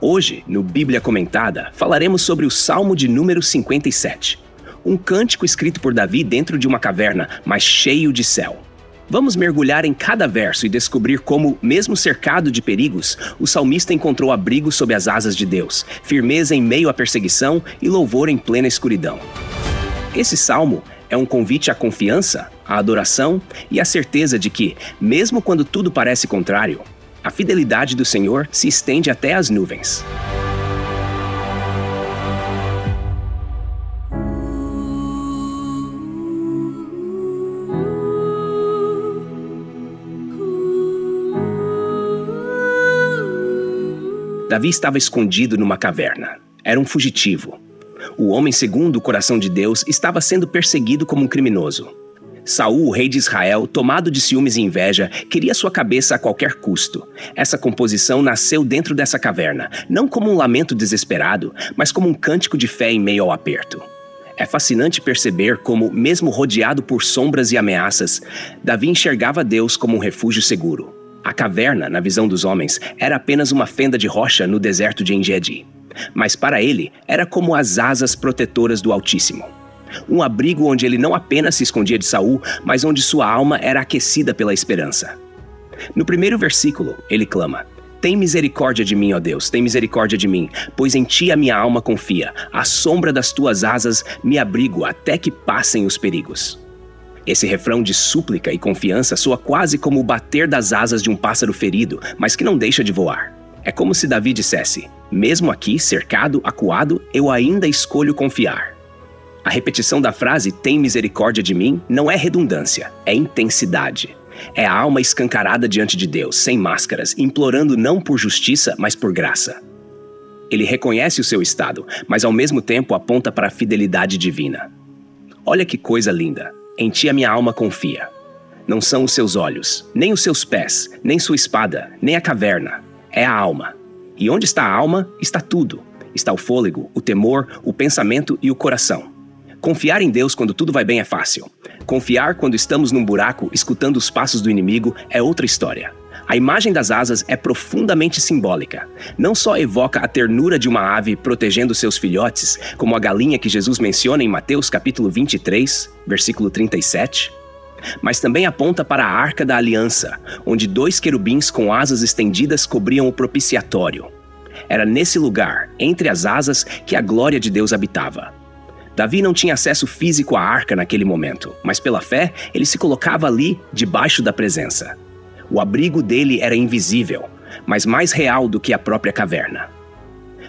Hoje, no Bíblia Comentada, falaremos sobre o Salmo de número 57. Um cântico escrito por Davi dentro de uma caverna, mas cheio de céu. Vamos mergulhar em cada verso e descobrir como, mesmo cercado de perigos, o salmista encontrou abrigo sob as asas de Deus, firmeza em meio à perseguição e louvor em plena escuridão. Esse salmo é um convite à confiança, à adoração e à certeza de que, mesmo quando tudo parece contrário, a fidelidade do Senhor se estende até as nuvens. Davi estava escondido numa caverna. Era um fugitivo. O homem segundo o coração de Deus estava sendo perseguido como um criminoso. Saul, o rei de Israel, tomado de ciúmes e inveja, queria sua cabeça a qualquer custo. Essa composição nasceu dentro dessa caverna, não como um lamento desesperado, mas como um cântico de fé em meio ao aperto. É fascinante perceber como, mesmo rodeado por sombras e ameaças, Davi enxergava Deus como um refúgio seguro. A caverna, na visão dos homens, era apenas uma fenda de rocha no deserto de En-Gedi. Mas para ele, era como as asas protetoras do Altíssimo. Um abrigo onde ele não apenas se escondia de Saul, mas onde sua alma era aquecida pela esperança. No primeiro versículo, ele clama: "Tem misericórdia de mim, ó Deus, tem misericórdia de mim, pois em ti a minha alma confia. À sombra das tuas asas me abrigo até que passem os perigos." Esse refrão de súplica e confiança soa quase como o bater das asas de um pássaro ferido, mas que não deixa de voar. É como se Davi dissesse: mesmo aqui, cercado, acuado, eu ainda escolho confiar. A repetição da frase "tem misericórdia de mim" não é redundância, é intensidade. É a alma escancarada diante de Deus, sem máscaras, implorando não por justiça, mas por graça. Ele reconhece o seu estado, mas ao mesmo tempo aponta para a fidelidade divina. Olha que coisa linda! Em ti a minha alma confia. Não são os seus olhos, nem os seus pés, nem sua espada, nem a caverna. É a alma. E onde está a alma, está tudo. Está o fôlego, o temor, o pensamento e o coração. Confiar em Deus quando tudo vai bem é fácil. Confiar quando estamos num buraco, escutando os passos do inimigo, é outra história. A imagem das asas é profundamente simbólica. Não só evoca a ternura de uma ave protegendo seus filhotes, como a galinha que Jesus menciona em Mateus capítulo 23, versículo 37, mas também aponta para a Arca da Aliança, onde 2 querubins com asas estendidas cobriam o propiciatório. Era nesse lugar, entre as asas, que a glória de Deus habitava. Davi não tinha acesso físico à arca naquele momento, mas pela fé, ele se colocava ali, debaixo da presença. O abrigo dele era invisível, mas mais real do que a própria caverna.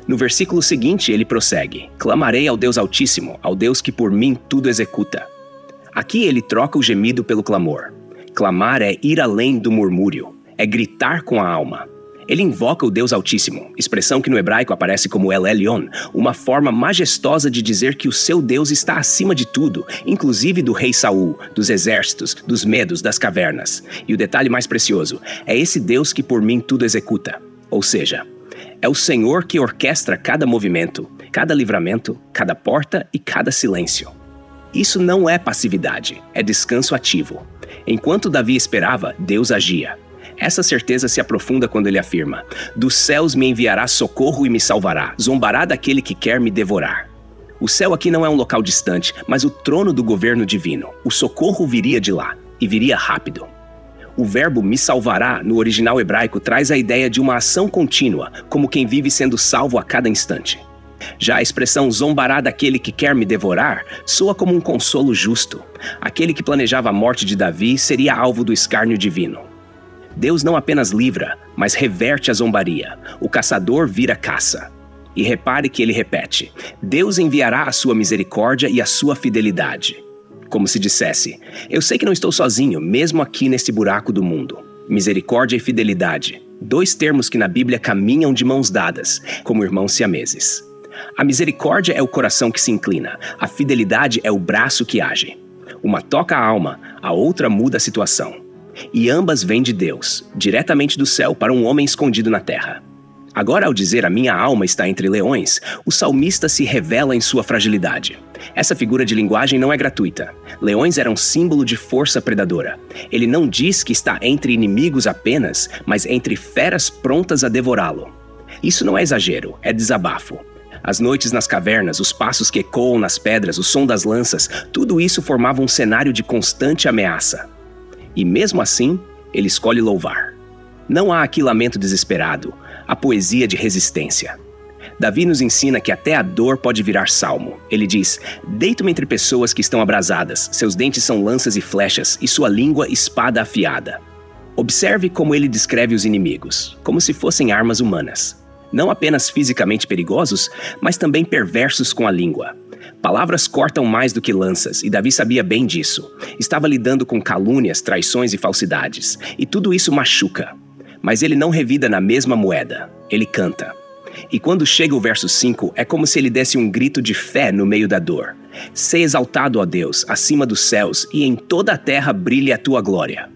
No versículo seguinte, ele prossegue: "Clamarei ao Deus Altíssimo, ao Deus que por mim tudo executa." Aqui ele troca o gemido pelo clamor. Clamar é ir além do murmúrio, é gritar com a alma. Ele invoca o Deus Altíssimo, expressão que no hebraico aparece como El Elyon, uma forma majestosa de dizer que o seu Deus está acima de tudo, inclusive do rei Saul, dos exércitos, dos medos, das cavernas. E o detalhe mais precioso, é esse Deus que por mim tudo executa. Ou seja, é o Senhor que orquestra cada movimento, cada livramento, cada porta e cada silêncio. Isso não é passividade, é descanso ativo. Enquanto Davi esperava, Deus agia. Essa certeza se aprofunda quando ele afirma: "Dos céus me enviará socorro e me salvará, zombará daquele que quer me devorar." O céu aqui não é um local distante, mas o trono do governo divino. O socorro viria de lá, e viria rápido. O verbo "me salvará" no original hebraico traz a ideia de uma ação contínua, como quem vive sendo salvo a cada instante. Já a expressão "zombará daquele que quer me devorar" soa como um consolo justo. Aquele que planejava a morte de Davi seria alvo do escárnio divino. Deus não apenas livra, mas reverte a zombaria. O caçador vira caça. E repare que ele repete: Deus enviará a sua misericórdia e a sua fidelidade. Como se dissesse: eu sei que não estou sozinho, mesmo aqui nesse buraco do mundo. Misericórdia e fidelidade, 2 termos que na Bíblia caminham de mãos dadas, como irmãos siameses. A misericórdia é o coração que se inclina, a fidelidade é o braço que age. Uma toca a alma, a outra muda a situação. E ambas vêm de Deus, diretamente do céu para um homem escondido na terra. Agora, ao dizer "a minha alma está entre leões", o salmista se revela em sua fragilidade. Essa figura de linguagem não é gratuita. Leões eram símbolo de força predadora. Ele não diz que está entre inimigos apenas, mas entre feras prontas a devorá-lo. Isso não é exagero, é desabafo. As noites nas cavernas, os passos que ecoam nas pedras, o som das lanças, tudo isso formava um cenário de constante ameaça. E mesmo assim, ele escolhe louvar. Não há aqui lamento desesperado, há poesia de resistência. Davi nos ensina que até a dor pode virar salmo. Ele diz: deito-me entre pessoas que estão abrasadas, seus dentes são lanças e flechas, e sua língua espada afiada. Observe como ele descreve os inimigos, como se fossem armas humanas. Não apenas fisicamente perigosos, mas também perversos com a língua. Palavras cortam mais do que lanças, e Davi sabia bem disso. Estava lidando com calúnias, traições e falsidades, e tudo isso machuca. Mas ele não revida na mesma moeda, ele canta. E quando chega o verso 5, é como se ele desse um grito de fé no meio da dor. Sê exaltado, ó Deus, acima dos céus, e em toda a terra brilhe a tua glória.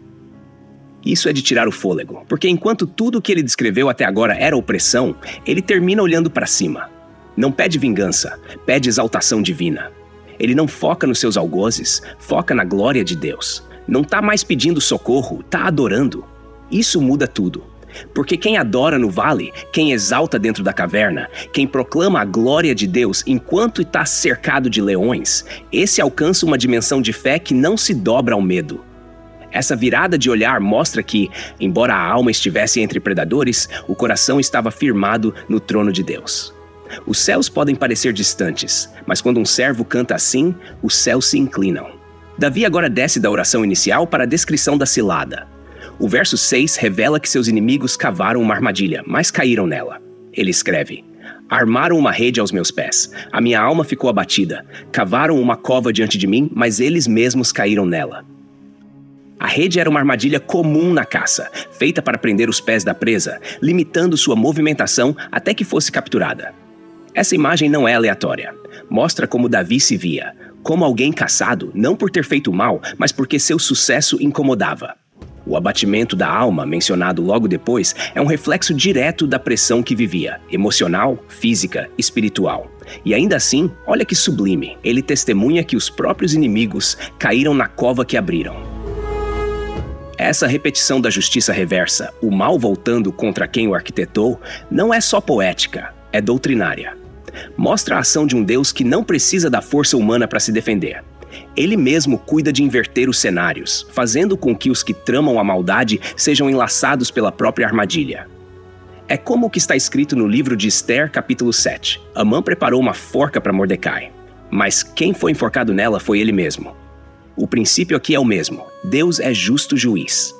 Isso é de tirar o fôlego, porque enquanto tudo o que ele descreveu até agora era opressão, ele termina olhando para cima. Não pede vingança, pede exaltação divina. Ele não foca nos seus algozes, foca na glória de Deus. Não está mais pedindo socorro, está adorando. Isso muda tudo. Porque quem adora no vale, quem exalta dentro da caverna, quem proclama a glória de Deus enquanto está cercado de leões, esse alcança uma dimensão de fé que não se dobra ao medo. Essa virada de olhar mostra que, embora a alma estivesse entre predadores, o coração estava firmado no trono de Deus. Os céus podem parecer distantes, mas quando um servo canta assim, os céus se inclinam. Davi agora desce da oração inicial para a descrição da cilada. O verso 6 revela que seus inimigos cavaram uma armadilha, mas caíram nela. Ele escreve: armaram uma rede aos meus pés, a minha alma ficou abatida. Cavaram uma cova diante de mim, mas eles mesmos caíram nela. A rede era uma armadilha comum na caça, feita para prender os pés da presa, limitando sua movimentação até que fosse capturada. Essa imagem não é aleatória. Mostra como Davi se via, como alguém caçado, não por ter feito mal, mas porque seu sucesso incomodava. O abatimento da alma, mencionado logo depois, é um reflexo direto da pressão que vivia, emocional, física, espiritual. E ainda assim, olha que sublime, ele testemunha que os próprios inimigos caíram na cova que abriram. Essa repetição da justiça reversa, o mal voltando contra quem o arquitetou, não é só poética, é doutrinária. Mostra a ação de um Deus que não precisa da força humana para se defender. Ele mesmo cuida de inverter os cenários, fazendo com que os que tramam a maldade sejam enlaçados pela própria armadilha. É como o que está escrito no livro de Esther, capítulo 7. Amã preparou uma forca para Mordecai, mas quem foi enforcado nela foi ele mesmo. O princípio aqui é o mesmo. Deus é justo juiz.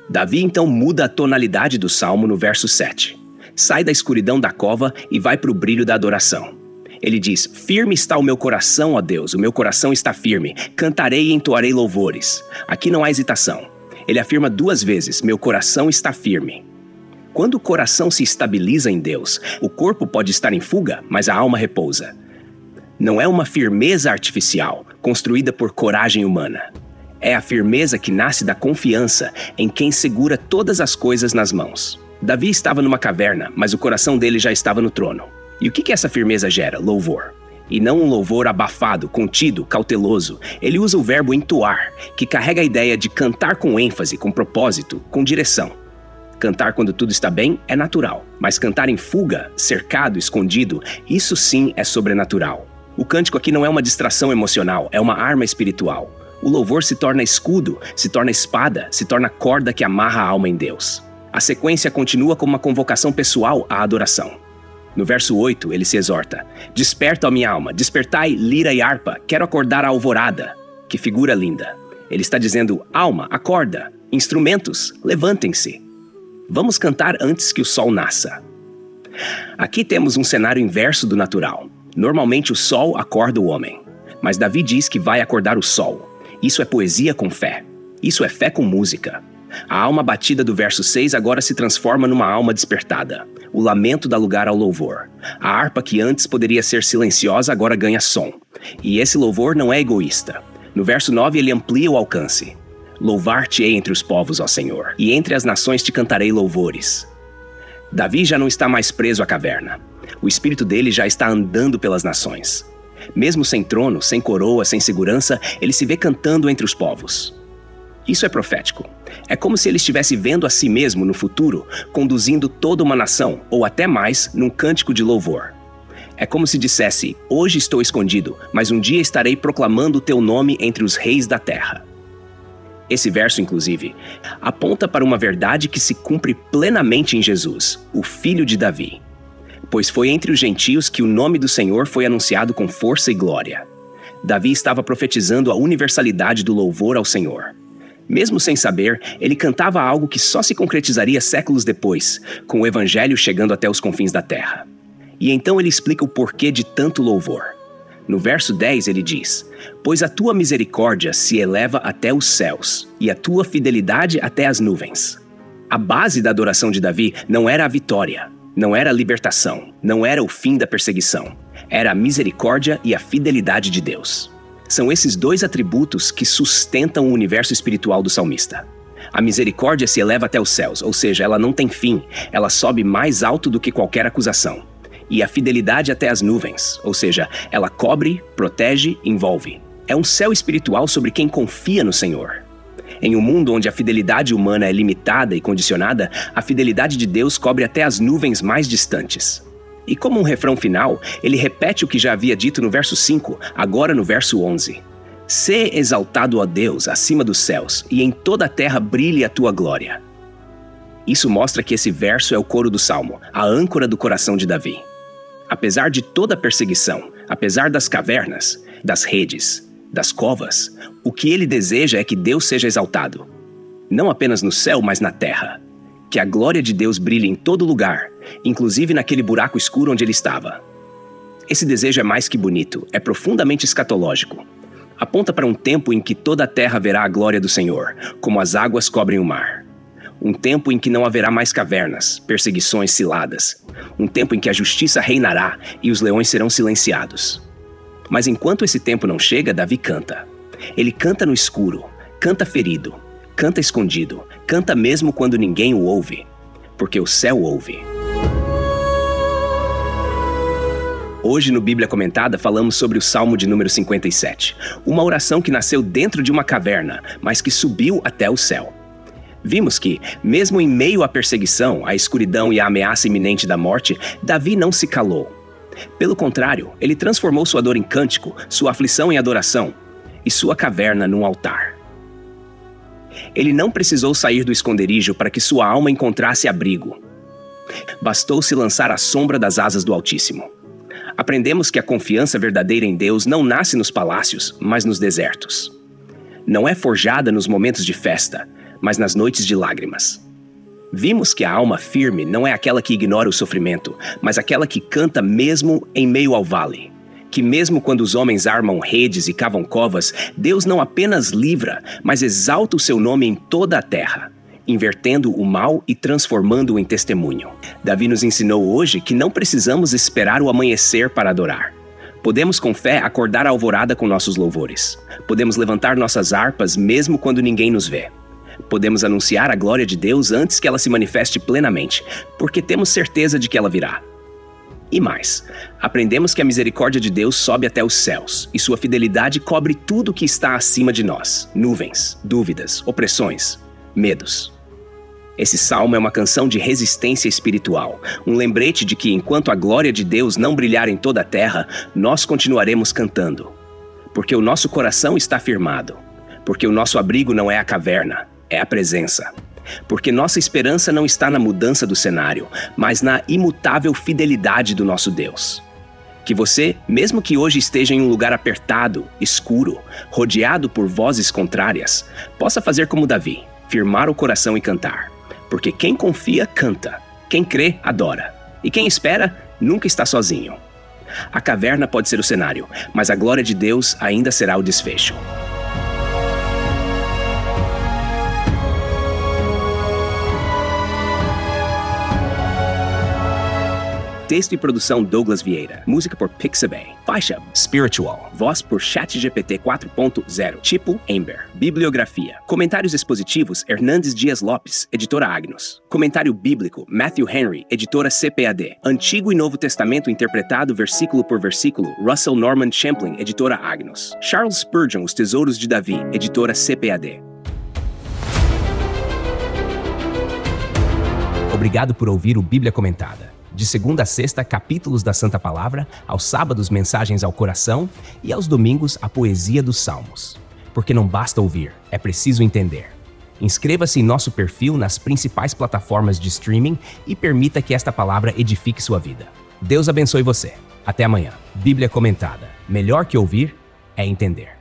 Davi então muda a tonalidade do salmo no verso 7. Sai da escuridão da cova e vai para o brilho da adoração. Ele diz: firme está o meu coração, ó Deus, o meu coração está firme. Cantarei e entoarei louvores. Aqui não há hesitação. Ele afirma 2 vezes: meu coração está firme. Quando o coração se estabiliza em Deus, o corpo pode estar em fuga, mas a alma repousa. Não é uma firmeza artificial, construída por coragem humana. É a firmeza que nasce da confiança em quem segura todas as coisas nas mãos. Davi estava numa caverna, mas o coração dele já estava no trono. E o que essa firmeza gera? Louvor. E não um louvor abafado, contido, cauteloso. Ele usa o verbo entoar, que carrega a ideia de cantar com ênfase, com propósito, com direção. Cantar quando tudo está bem é natural, mas cantar em fuga, cercado, escondido, isso sim é sobrenatural. O cântico aqui não é uma distração emocional, é uma arma espiritual. O louvor se torna escudo, se torna espada, se torna corda que amarra a alma em Deus. A sequência continua como uma convocação pessoal à adoração. No verso 8, ele se exorta: desperta, ó minha alma, despertai lira e harpa, quero acordar a alvorada. Que figura linda. Ele está dizendo: alma, acorda, instrumentos, levantem-se. Vamos cantar antes que o sol nasça. Aqui temos um cenário inverso do natural. Normalmente o sol acorda o homem, mas Davi diz que vai acordar o sol. Isso é poesia com fé. Isso é fé com música. A alma batida do verso 6 agora se transforma numa alma despertada. O lamento dá lugar ao louvor. A harpa que antes poderia ser silenciosa agora ganha som. E esse louvor não é egoísta. No verso 9 ele amplia o alcance. Louvar-te-ei entre os povos, ó Senhor, e entre as nações te cantarei louvores. Davi já não está mais preso à caverna. O espírito dele já está andando pelas nações. Mesmo sem trono, sem coroa, sem segurança, ele se vê cantando entre os povos. Isso é profético. É como se ele estivesse vendo a si mesmo no futuro, conduzindo toda uma nação, ou até mais, num cântico de louvor. É como se dissesse: hoje estou escondido, mas um dia estarei proclamando o teu nome entre os reis da terra. Esse verso, inclusive, aponta para uma verdade que se cumpre plenamente em Jesus, o filho de Davi. Pois foi entre os gentios que o nome do Senhor foi anunciado com força e glória. Davi estava profetizando a universalidade do louvor ao Senhor. Mesmo sem saber, ele cantava algo que só se concretizaria séculos depois, com o evangelho chegando até os confins da terra. E então ele explica o porquê de tanto louvor. No verso 10 ele diz: pois a tua misericórdia se eleva até os céus, e a tua fidelidade até as nuvens. A base da adoração de Davi não era a vitória, não era a libertação, não era o fim da perseguição. Era a misericórdia e a fidelidade de Deus. São esses dois atributos que sustentam o universo espiritual do salmista. A misericórdia se eleva até os céus, ou seja, ela não tem fim, ela sobe mais alto do que qualquer acusação. E a fidelidade até as nuvens, ou seja, ela cobre, protege, envolve. É um céu espiritual sobre quem confia no Senhor. Em um mundo onde a fidelidade humana é limitada e condicionada, a fidelidade de Deus cobre até as nuvens mais distantes. E como um refrão final, ele repete o que já havia dito no verso 5, agora no verso 11. Sê exaltado, ó Deus, acima dos céus, e em toda a terra brilhe a tua glória. Isso mostra que esse verso é o coro do Salmo, a âncora do coração de Davi. Apesar de toda a perseguição, apesar das cavernas, das redes, das covas, o que ele deseja é que Deus seja exaltado. Não apenas no céu, mas na terra. Que a glória de Deus brilhe em todo lugar, inclusive naquele buraco escuro onde ele estava. Esse desejo é mais que bonito, é profundamente escatológico. Aponta para um tempo em que toda a terra verá a glória do Senhor, como as águas cobrem o mar. Um tempo em que não haverá mais cavernas, perseguições ciladas. Um tempo em que a justiça reinará e os leões serão silenciados. Mas enquanto esse tempo não chega, Davi canta. Ele canta no escuro, canta ferido, canta escondido, canta mesmo quando ninguém o ouve, porque o céu ouve. Hoje no Bíblia Comentada falamos sobre o Salmo de número 57, uma oração que nasceu dentro de uma caverna, mas que subiu até o céu. Vimos que, mesmo em meio à perseguição, à escuridão e à ameaça iminente da morte, Davi não se calou. Pelo contrário, ele transformou sua dor em cântico, sua aflição em adoração e sua caverna num altar. Ele não precisou sair do esconderijo para que sua alma encontrasse abrigo. Bastou se lançar à sombra das asas do Altíssimo. Aprendemos que a confiança verdadeira em Deus não nasce nos palácios, mas nos desertos. Não é forjada nos momentos de festa, mas nas noites de lágrimas. Vimos que a alma firme não é aquela que ignora o sofrimento, mas aquela que canta mesmo em meio ao vale. Que mesmo quando os homens armam redes e cavam covas, Deus não apenas livra, mas exalta o seu nome em toda a terra, invertendo o mal e transformando-o em testemunho. Davi nos ensinou hoje que não precisamos esperar o amanhecer para adorar. Podemos com fé acordar a alvorada com nossos louvores. Podemos levantar nossas harpas mesmo quando ninguém nos vê. Podemos anunciar a glória de Deus antes que ela se manifeste plenamente, porque temos certeza de que ela virá. E mais, aprendemos que a misericórdia de Deus sobe até os céus, e sua fidelidade cobre tudo que está acima de nós: nuvens, dúvidas, opressões, medos. Esse salmo é uma canção de resistência espiritual, um lembrete de que enquanto a glória de Deus não brilhar em toda a terra, nós continuaremos cantando. Porque o nosso coração está firmado, porque o nosso abrigo não é a caverna, é a presença. Porque nossa esperança não está na mudança do cenário, mas na imutável fidelidade do nosso Deus. Que você, mesmo que hoje esteja em um lugar apertado, escuro, rodeado por vozes contrárias, possa fazer como Davi, firmar o coração e cantar. Porque quem confia, canta. Quem crê, adora. E quem espera, nunca está sozinho. A caverna pode ser o cenário, mas a glória de Deus ainda será o desfecho. Texto e produção Douglas Vieira. Música por Pixabay. Faixa Spiritual. Voz por ChatGPT 4.0. Tipo Ember. Bibliografia. Comentários expositivos Hernandes Dias Lopes, editora Agnus. Comentário bíblico Matthew Henry, editora CPAD. Antigo e Novo Testamento interpretado versículo por versículo Russell Norman Champlin, editora Agnus. Charles Spurgeon, Os Tesouros de Davi, editora CPAD. Obrigado por ouvir o Bíblia Comentada. De segunda a sexta, capítulos da Santa Palavra, aos sábados, mensagens ao coração e aos domingos, a poesia dos Salmos. Porque não basta ouvir, é preciso entender. Inscreva-se em nosso perfil nas principais plataformas de streaming e permita que esta palavra edifique sua vida. Deus abençoe você. Até amanhã. Bíblia Comentada. Melhor que ouvir é entender.